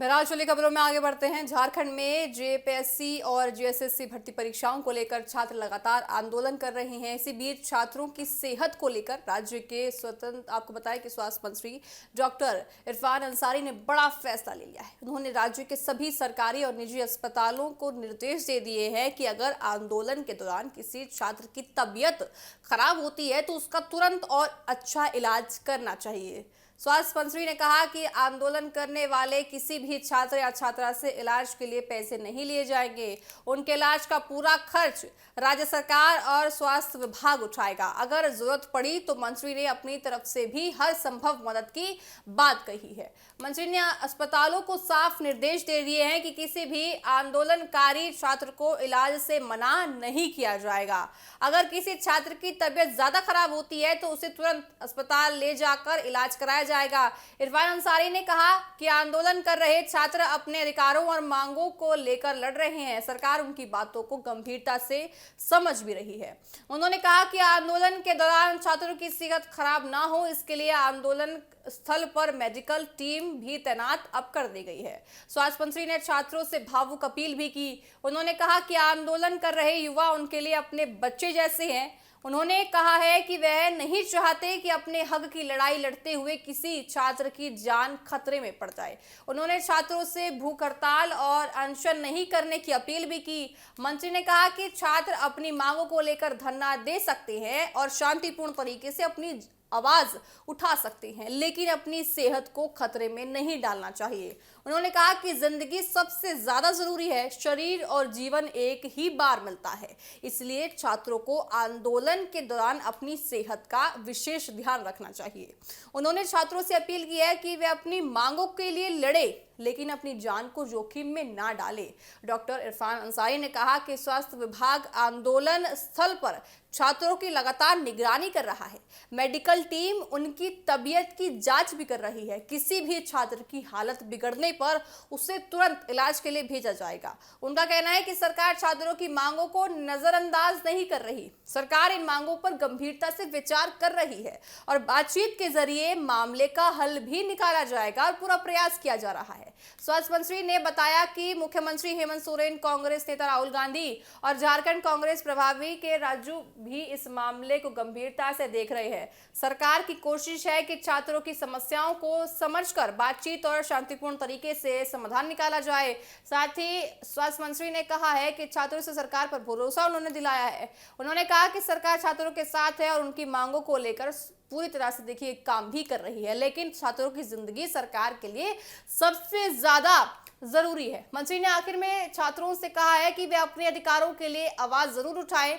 बहरहाल चलिए खबरों में आगे बढ़ते हैं। झारखंड में जेपीएससी और जेएसएससी भर्ती परीक्षाओं को लेकर छात्र लगातार आंदोलन कर रहे हैं। इसी बीच छात्रों की सेहत को लेकर राज्य के स्वतंत्र आपको बताया कि स्वास्थ्य मंत्री डॉक्टर इरफान अंसारी ने बड़ा फैसला ले लिया है। उन्होंने राज्य के सभी सरकारी और निजी अस्पतालों को निर्देश दे दिए हैं कि अगर आंदोलन के दौरान किसी छात्र की तबीयत खराब होती है तो उसका तुरंत और अच्छा इलाज करना चाहिए। स्वास्थ्य मंत्री ने कहा कि आंदोलन करने वाले किसी भी छात्र या छात्रा से इलाज के लिए पैसे नहीं लिए जाएंगे। उनके इलाज का पूरा खर्च राज्य सरकार और स्वास्थ्य विभाग उठाएगा। अगर जरूरत पड़ी तो मंत्री ने अपनी तरफ से भी हर संभव मदद की बात कही है। मंत्री ने अस्पतालों को साफ निर्देश दे दिए हैं कि किसी भी आंदोलनकारी छात्र को इलाज से मना नहीं किया जाएगा। अगर किसी छात्र की तबीयत ज्यादा खराब होती है तो उसे तुरंत अस्पताल ले जाकर इलाज कराया जाएगा। इरफान अंसारी ने कहा कि आंदोलन कर रहे छात्र अपने अधिकारों और मांगों को लेकर लड़ रहे हैं। सरकार उनकी बातों को गंभीरता से समझ भी रही है। उन्होंने कहा कि आंदोलन के दौरान छात्रों की सेहत खराब ना हो, इसके लिए आंदोलन स्थल पर मेडिकल टीम भी तैनात अब कर दी गई है। स्वास्थ्य मंत्री ने छात्रों से भावुक अपील भी की। उन्होंने कहा कि आंदोलन कर रहे युवा उनके लिए अपने बच्चे जैसे हैं। उन्होंने कहा है कि वह नहीं चाहते कि अपने हक की लड़ाई लड़ते हुए किसी छात्र की जान खतरे में पड़ जाए। उन्होंने छात्रों से भूख हड़ताल और अनशन नहीं करने की अपील भी की। मंत्री ने कहा कि छात्र अपनी मांगों को लेकर धरना दे सकते हैं और शांतिपूर्ण तरीके से अपनी आवाज उठा सकते हैं, लेकिन अपनी सेहत को खतरे में नहीं डालना चाहिए। उन्होंने कहा कि जिंदगी सबसे ज्यादा जरूरी है। शरीर और जीवन एक ही बार मिलता है, इसलिए छात्रों को आंदोलन के दौरान अपनी सेहत का विशेष ध्यान रखना चाहिए। उन्होंने छात्रों से अपील की है कि वे अपनी मांगों के लिए लड़े, लेकिन अपनी जान को जोखिम में ना डाले। डॉक्टर इरफान अंसारी ने कहा कि स्वास्थ्य विभाग आंदोलन स्थल पर छात्रों की लगातार निगरानी कर रहा है। मेडिकल टीम उनकी तबीयत की जांच भी कर रही है। किसी भी छात्र की हालत बिगड़ने पर उसे तुरंत इलाज के लिए भेजा जाएगा। उनका कहना है कि सरकार छात्रों की मांगों को नजरअंदाज नहीं कर रही। सरकार इन मांगों पर गंभीरता से विचार कर रही है और बातचीत के जरिए मामले का हल भी निकाला जाएगा और पूरा प्रयास किया जा रहा है। स्वास्थ्य मंत्री ने बताया कि मुख्यमंत्री हेमंत सोरेन, कांग्रेस नेता राहुल गांधी और झारखंड कांग्रेस प्रभारी के राजू भी इस मामले को गंभीरता से देख रहे हैं। सरकार की कोशिश है कि छात्रों की समस्याओं को समझकर बातचीत और शांतिपूर्ण तरीके से समाधान निकाला जाए। साथ ही स्वास्थ्य मंत्री ने कहा है कि छात्रों से सरकार पर भरोसा उन्होंने दिलाया है। उन्होंने कहा कि सरकार छात्रों के साथ है और उनकी मांगों को लेकर पूरी तरह से देखिए काम भी कर रही है, लेकिन छात्रों की जिंदगी सरकार के लिए सबसे ज्यादा जरूरी है। मंत्री ने आखिर में छात्रों से कहा है कि वे अपने अधिकारों के लिए आवाज जरूर उठाएं,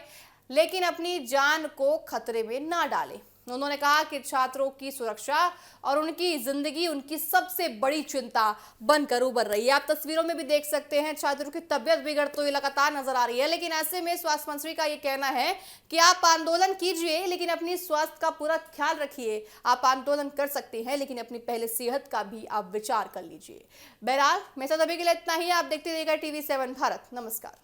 लेकिन अपनी जान को खतरे में ना डालें। उन्होंने कहा कि छात्रों की सुरक्षा और उनकी जिंदगी उनकी सबसे बड़ी चिंता बनकर उभर रही है। आप तस्वीरों में भी देख सकते हैं छात्रों की तबीयत बिगड़ती हुई लगातार नजर आ रही है, लेकिन ऐसे में स्वास्थ्य मंत्री का ये कहना है कि आप आंदोलन कीजिए, लेकिन अपनी स्वास्थ्य का पूरा ख्याल रखिए। आप आंदोलन कर सकते हैं, लेकिन अपनी पहले सेहत का भी आप विचार कर लीजिए। बहरहाल मेरे साथ अभी के लिए इतना ही। आप देखते रहिएगा TV7 भारत। नमस्कार।